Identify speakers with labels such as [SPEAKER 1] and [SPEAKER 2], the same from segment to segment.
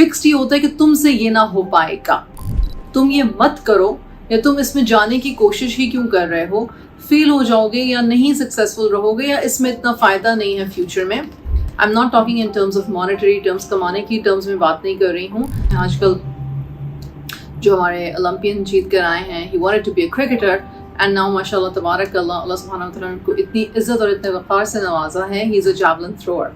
[SPEAKER 1] Fixed ये होता है कि तुमसे ये ना हो पाएगा, तुम ये मत करो, या तुम इसमें जाने की कोशिश ही क्यों कर रहे हो, फेल हो जाओगे या नहीं सक्सेसफुल रहोगे, या इसमें इतना फ़ायदा नहीं है फ्यूचर में। I am not talking in terms of monetary terms, कमाने की टर्म्स में बात नहीं कर रही हूँ। आजकल जो हमारे ओलंपियन जीत कर आए हैं, he wanted to be a cricketer and now माशाल्लाह तबारक अल्लाह, अल्लाह सुब्हानहू व तआला ने उनको इतनी इज्जत और इतने वक़ार से नवाजा है। He is a javelin thrower,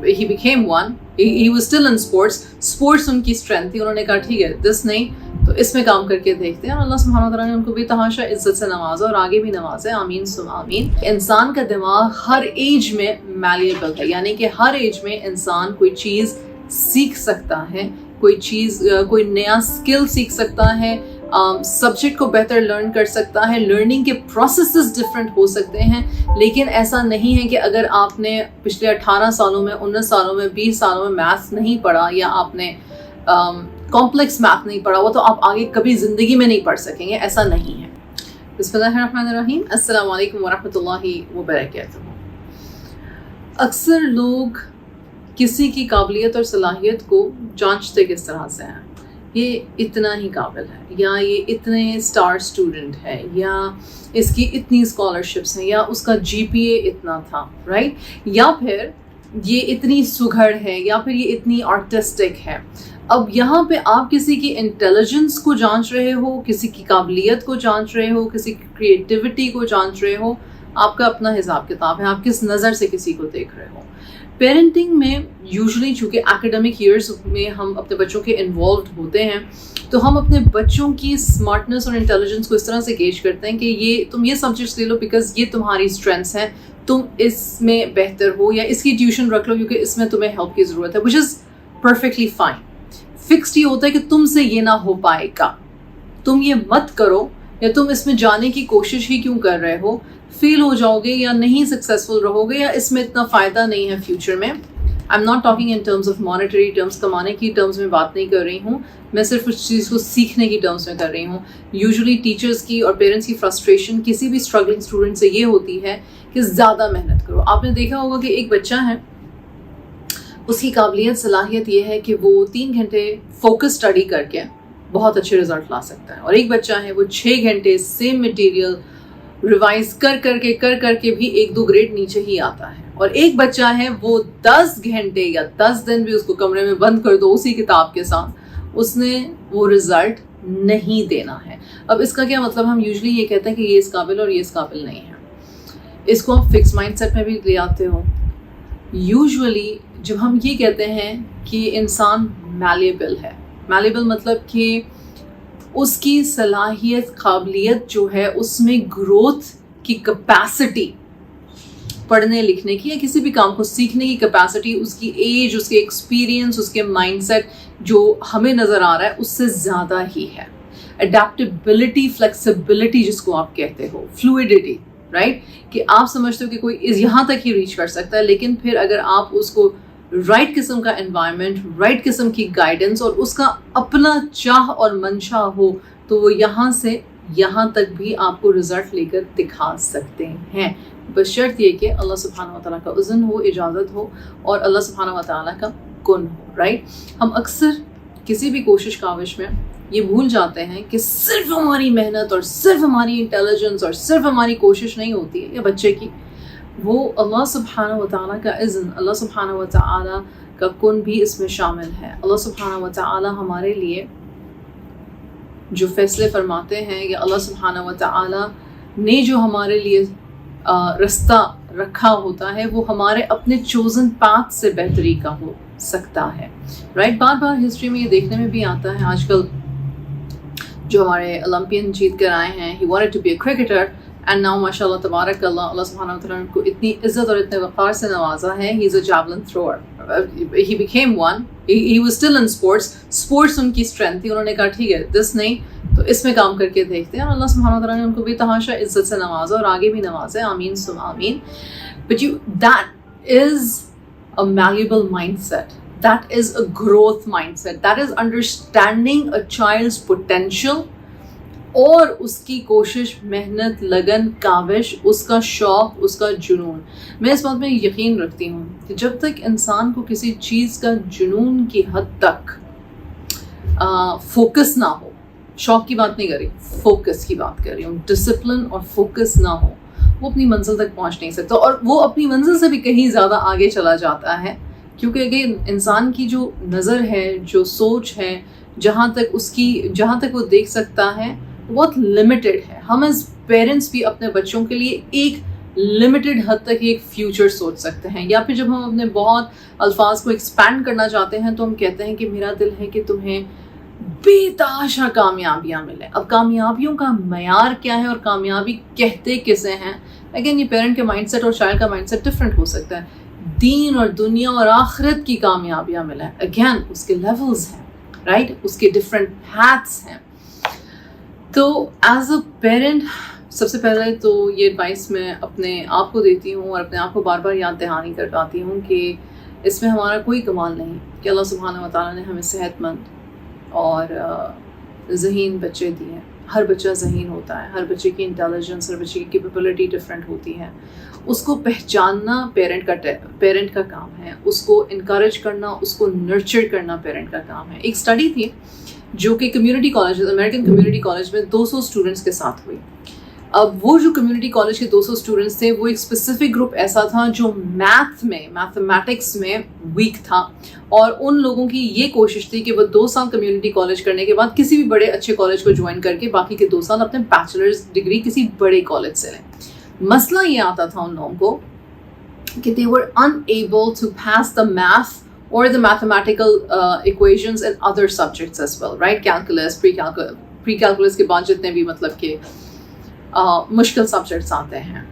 [SPEAKER 1] he became one, he was still in sports उनकी स्ट्रेंथ थी। उन्होंने कहा ठीक है दिस नहीं तो इसमें काम करके देखते हैं, और अल्लाह सुब्हानहू व तआला ने उनको भी तहाशा इज्जत से नवाजा और आगे भी नवाजे, आमीन सुम आमीन। इंसान का दिमाग हर एज में मैलिएबल है, यानी कि हर एज में इंसान कोई चीज़ सीख सकता है, कोई नया स्किल सीख सकता है, सब्जेक्ट को बेहतर लर्न कर सकता है, लर्निंग के प्रोसेसेस डिफरेंट हो सकते हैं। लेकिन ऐसा नहीं है कि अगर आपने पिछले 18 सालों में, 19 सालों में, 20 सालों में मैथ्स नहीं पढ़ा या आपने कॉम्प्लेक्स मैथ नहीं पढ़ा हुआ तो आप आगे कभी ज़िंदगी में नहीं पढ़ सकेंगे, ऐसा नहीं है। बिस्मिल्लाहिर्रहमानिर्रहीम, अस्सलाम वालेकुम वरहमतुल्लाहि वबरकातुहू। अक्सर लोग किसी की काबिलियत और सलाहियत को जांचते किस तरह से हैं, ये इतना ही काबिल है, या ये इतने स्टार स्टूडेंट है, या इसकी इतनी स्कॉलरशिप्स हैं, या उसका जीपीए इतना था, राइट, या फिर ये इतनी सुघड़ है, या फिर ये इतनी आर्टिस्टिक है। अब यहाँ पे आप किसी की इंटेलिजेंस को जांच रहे हो, किसी की काबिलियत को जांच रहे हो, किसी की क्रिएटिविटी को जांच रहे हो, आपका अपना हिसाब किताब है, आप किस नज़र से किसी को देख रहे हो। पेरेंटिंग में यूजुअली चूँकि एकेडमिक ईयर्स में हम अपने बच्चों के इन्वॉल्व होते हैं, तो हम अपने बच्चों की स्मार्टनेस और इंटेलिजेंस को इस तरह से गेज करते हैं कि ये तुम ये सब्जेक्ट्स ले लो बिकॉज ये तुम्हारी स्ट्रेंथ्स हैं, तुम इसमें बेहतर हो, या इसकी ट्यूशन रख लो क्योंकि इसमें तुम्हें हेल्प की ज़रूरत है, which is perfectly fine. Fixed ये होता है कि तुमसे ये ना हो पाएगा, तुम ये मत करो, या तुम इसमें जाने की कोशिश ही क्यों कर रहे हो, फेल हो जाओगे या नहीं सक्सेसफुल रहोगे, या इसमें इतना फ़ायदा नहीं है फ्यूचर में। I am not talking in terms of monetary terms, कमाने की टर्म्स में बात नहीं कर रही हूँ, मैं सिर्फ उस चीज़ को सीखने की टर्म्स में कर रही हूँ। यूजुअली टीचर्स की और पेरेंट्स की फ्रस्ट्रेशन किसी भी स्ट्रगलिंग स्टूडेंट से ये होती है कि ज़्यादा मेहनत करो। आपने देखा होगा कि एक बच्चा है, उसकी काबिलियत सलाहियत ये है कि वो 3 घंटे फोकस स्टडी करके बहुत अच्छे रिजल्ट ला सकता है, और एक बच्चा है वो 6 घंटे सेम मटेरियल रिवाइज कर करके भी 1-2 ग्रेड नीचे ही आता है, और एक बच्चा है वो 10 घंटे या 10 दिन भी उसको कमरे में बंद कर दो उसी किताब के साथ, उसने वो रिजल्ट नहीं देना है। अब इसका क्या मतलब, हम यूजुअली ये कहते हैं कि ये इस काबिल और ये इस काबिल नहीं है। इसको आप फिक्स माइंडसेट में भी ले आते हो। यूजुअली जब हम ये कहते हैं कि इंसान मैलिएबल है, मैलिएबल मतलब कि उसकी सलाहियत, काबिलियत जो है उसमें ग्रोथ की कैपेसिटी, पढ़ने लिखने की या किसी भी काम को सीखने की कैपेसिटी, उसकी एज, उसके एक्सपीरियंस, उसके माइंडसेट जो हमें नज़र आ रहा है उससे ज़्यादा ही है। अडेप्टेबिलिटी, फ्लेक्सिबिलिटी जिसको आप कहते हो, फ्लूइडिटी, राइट, कि आप समझते हो कि कोई यहाँ तक ही रीच कर सकता है, लेकिन फिर अगर आप उसको राइट किस्म का एनवायरनमेंट, राइट किस्म की गाइडेंस और उसका अपना चाह और मंशा हो तो वो यहाँ से यहाँ तक भी आपको रिजल्ट लेकर दिखा सकते हैं, बशर्त ये कि अल्लाह सुब्हानहू व तआला का उज़्न हो, इजाज़त हो और अल्लाह सुब्हानहू व तआला का कुन हो, राइट। हम अक्सर किसी भी कोशिश काविश में ये भूल जाते हैं कि सिर्फ हमारी मेहनत और सिर्फ हमारी इंटेलिजेंस और सिर्फ हमारी कोशिश नहीं होती है, या बच्चे की, वो अल्लाह सुब्हानहू व तआला का इज़्न, अल्लाह सुब्हानहू व तआला का कुन भी इसमें शामिल है। अल्लाह सुब्हानहू व तआला हमारे लिए जो फैसले फरमाते हैं, या अल्लाह सुब्हानहू व तआला ने जो हमारे लिए रास्ता रखा होता है, वो हमारे अपने चोज़न पाथ से बेहतरी का हो सकता है, राइट। बार बार हिस्ट्री में ये देखने में भी आता है। आजकल जो हमारे ओलंपियन जीत कर आए हैं, he wanted to be a cricketer and now माशाल्लाह तबारक अल्लाह, अल्लाह सुब्हानहू व तआला ने उनको इतनी इज्जत और इतने वक़ार से नवाजा है। He is a javelin thrower, he became one, he was still in sports उनकी स्ट्रेंथ थी। उन्होंने कहा ठीक है दिस नहीं तो इसमें काम करके देखते हैं, और अल्लाह सुब्हानहू व तआला ने उनको भी तहाशा इज्जत से नवाजा और आगे भी नवाजे, आमीन सुम आमीन। But that is a malleable mindset, that is a growth mindset, that is understanding a child's potential और उसकी कोशिश, मेहनत, लगन, काविश, उसका शौक़, उसका जुनून। मैं इस बात में यकीन रखती हूँ कि जब तक इंसान को किसी चीज़ का जुनून की हद तक फोकस ना हो, शौक की बात नहीं कर रही, फोकस की बात कर रही हूँ, डिसिप्लिन और फोकस ना हो, वो अपनी मंजिल तक पहुँच नहीं सकता, और वो अपनी मंजिल से भी कहीं ज़्यादा आगे चला जाता है, क्योंकि अगेन इंसान की जो नज़र है, जो सोच है, जहाँ तक वो देख सकता है बहुत लिमिटेड है. हम एज पेरेंट्स भी अपने बच्चों के लिए एक लिमिटेड हद तक एक फ्यूचर सोच सकते हैं, या फिर जब हम अपने बहुत अल्फाज को एक्सपैंड करना चाहते हैं तो हम कहते हैं कि मेरा दिल है कि तुम्हें बेताशा कामयाबियाँ मिले. अब कामयाबियों का मयार क्या है और कामयाबी कहते किसे हैं, अगेन ये पेरेंट के माइंडसेट और चाइल्ड का माइंडसेट डिफरेंट हो सकता है. दीन और दुनिया और आखिरत की कामयाबियाँ मिले, अगेन उसके लेवल्स हैं, राइट, उसके डिफरेंट पैथ्स हैं. तो एज अ पेरेंट सबसे पहले तो ये एडवाइस मैं अपने आप को देती हूँ और अपने आप को बार बार याद दहानी करवाती हूँ कि इसमें हमारा कोई कमाल नहीं कि अल्लाह सुब्हानहू व तआला ने हमें सेहतमंद और ज़हीन बच्चे दिए हैं. हर बच्चा ज़हीन होता है, हर बच्चे की इंटेलिजेंस, हर बच्चे की कैपेबिलिटी डिफरेंट होती है. उसको पहचानना पेरेंट का काम है, उसको इनकरेज करना, उसको नर्चर करना पेरेंट का काम है. एक स्टडी थी जो कि community college, American community college में 200 स्टूडेंट्स के साथ हुई. अब वो जो कम्युनिटी कॉलेज के 200 स्टूडेंट्स थे, वो एक स्पेसिफिक ग्रुप ऐसा था जो मैथमेटिक्स में वीक था, और उन लोगों की ये कोशिश थी कि वो 2 साल कम्युनिटी कॉलेज करने के बाद किसी भी बड़े अच्छे कॉलेज को ज्वाइन करके बाकी के 2 साल अपने बैचलर्स डिग्री किसी बड़े कॉलेज से लें. मसला ये आता था उन लोगों को कि they were unable to pass the math or the mathematical equations in other subjects as well, right? Calculus, pre-calculus के बाद जितने भी मतलब के मुश्किल सब्जेक्ट्स आते हैं.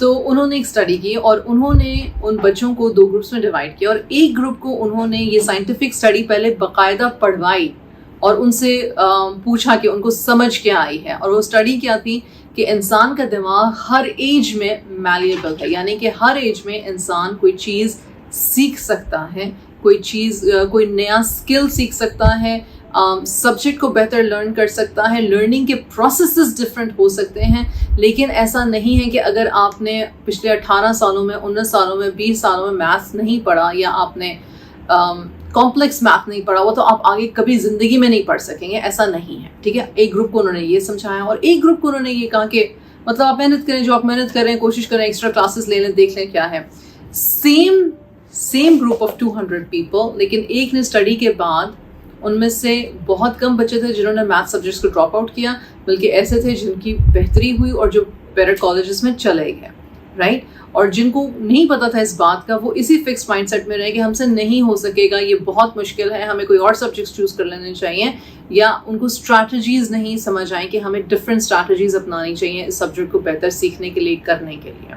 [SPEAKER 1] तो उन्होंने एक स्टडी की और उन्होंने उन बच्चों को 2 ग्रुप्स में डिवाइड किया, और एक ग्रुप को उन्होंने ये साइंटिफिक स्टडी पहले बाकायदा पढ़वाई और उनसे पूछा कि उनको समझ क्या आई है. और वो स्टडी क्या थी कि इंसान का दिमाग हर एज में मैलिएबल है, यानी कि हर एज में इंसान कोई चीज़ सीख सकता है, कोई नया स्किल सीख सकता है, सब्जेक्ट को बेहतर लर्न कर सकता है. लर्निंग के प्रोसेसेस डिफरेंट हो सकते हैं, लेकिन ऐसा नहीं है कि अगर आपने पिछले 18 सालों में, 19 सालों में, 20 सालों में मैथ्स नहीं पढ़ा या आपने कॉम्प्लेक्स मैथ नहीं पढ़ा हुआ तो आप आगे कभी ज़िंदगी में नहीं पढ़ सकेंगे. ऐसा नहीं है, ठीक है. एक ग्रुप को उन्होंने ये समझाया और एक ग्रुप को उन्होंने ये कहा कि मतलब आप मेहनत करें, जो आप मेहनत कर रहे हैं, कोशिश करें, एक्स्ट्रा क्लासेस ले लें, देख लें क्या है. सेम ग्रुप ऑफ 200 पीपल, लेकिन एक ने स्टडी के बाद उनमें से बहुत कम बच्चे थे जिन्होंने मैथ सब्जेक्ट्स को ड्रॉप आउट किया, बल्कि ऐसे थे जिनकी बेहतरी हुई और जो पेरेंट कॉलेजेस में चले गए, राइट. और जिनको नहीं पता था इस बात का, वो इसी फिक्स माइंडसेट में रहे कि हमसे नहीं हो सकेगा, ये बहुत मुश्किल है, हमें कोई और सब्जेक्ट्स चूज़ कर लेने चाहिए, या उनको स्ट्रैटेजीज़ नहीं समझ आए कि हमें डिफरेंट स्ट्रैटेजीज़ अपनानी चाहिए इस सब्जेक्ट को बेहतर सीखने के लिए, करने के लिए.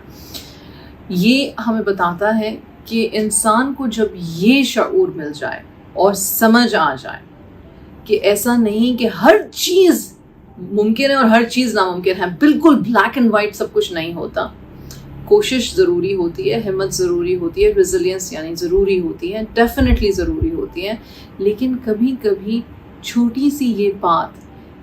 [SPEAKER 1] ये हमें बताता है कि इंसान को जब ये शऊर मिल जाए और समझ आ जाए कि ऐसा नहीं कि हर चीज़ मुमकिन है और हर चीज़ नामुमकिन है, बिल्कुल ब्लैक एंड वाइट सब कुछ नहीं होता. कोशिश ज़रूरी होती है, हिम्मत ज़रूरी होती है, रेजिलियंस यानी ज़रूरी होती है, डेफिनेटली ज़रूरी होती है. लेकिन कभी कभी छोटी सी ये बात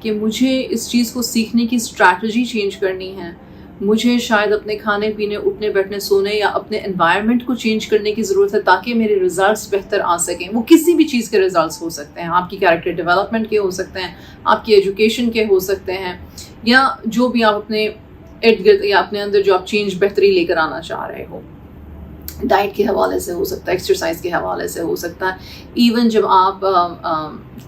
[SPEAKER 1] कि मुझे इस चीज़ को सीखने की स्ट्रैटेजी चेंज करनी है, मुझे शायद अपने खाने पीने, उठने बैठने, सोने या अपने एनवायरनमेंट को चेंज करने की ज़रूरत है ताकि मेरे रिजल्ट्स बेहतर आ सकें. वो किसी भी चीज़ के रिजल्ट्स हो सकते हैं, आपकी कैरेक्टर डेवलपमेंट के हो सकते हैं, आपकी एजुकेशन के हो सकते हैं, या जो भी आप अपने इर्द गिर्द या अपने अंदर जो आप चेंज बेहतरी लेकर आना चाह रहे हो. डाइट के हवाले से हो सकता है, एक्सरसाइज के हवाले से हो सकता है, इवन जब आप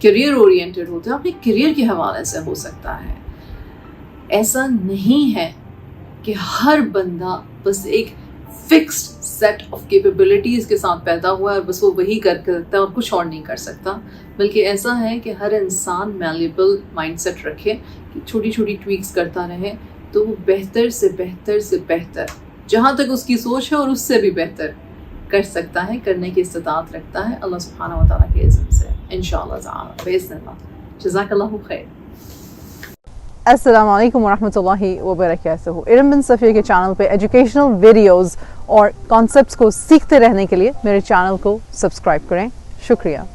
[SPEAKER 1] करियर ओरिएंटेड होते हो, अपने करियर के हवाले से हो सकता है. ऐसा नहीं है कि हर बंदा बस एक फिक्स्ड सेट ऑफ कैपेबिलिटीज़ के साथ पैदा हुआ है और बस वो वही कर सकता है और कुछ और नहीं कर सकता, बल्कि ऐसा है कि हर इंसान मैलिएबल माइंडसेट रखे, कि छोटी छोटी ट्वीक्स करता रहे तो वो बेहतर से बेहतर जहाँ तक उसकी सोच है और उससे भी बेहतर कर सकता है, करने की इस्तिताअत रखता है, अल्लाह सुब्हानहू व तआला के इज़्न से, इंशाअल्लाह ताला बिइज़्निल्लाह. जज़ाकल्लाहु खैर.
[SPEAKER 2] अस्सलामु अलैकुम वरहमतुल्लाहि वबरकातुहू. इरम बिन सफ़िया के चैनल पे एजुकेशनल वीडियोस और कॉन्सेप्ट्स को सीखते रहने के लिए मेरे चैनल को सब्सक्राइब करें. शुक्रिया.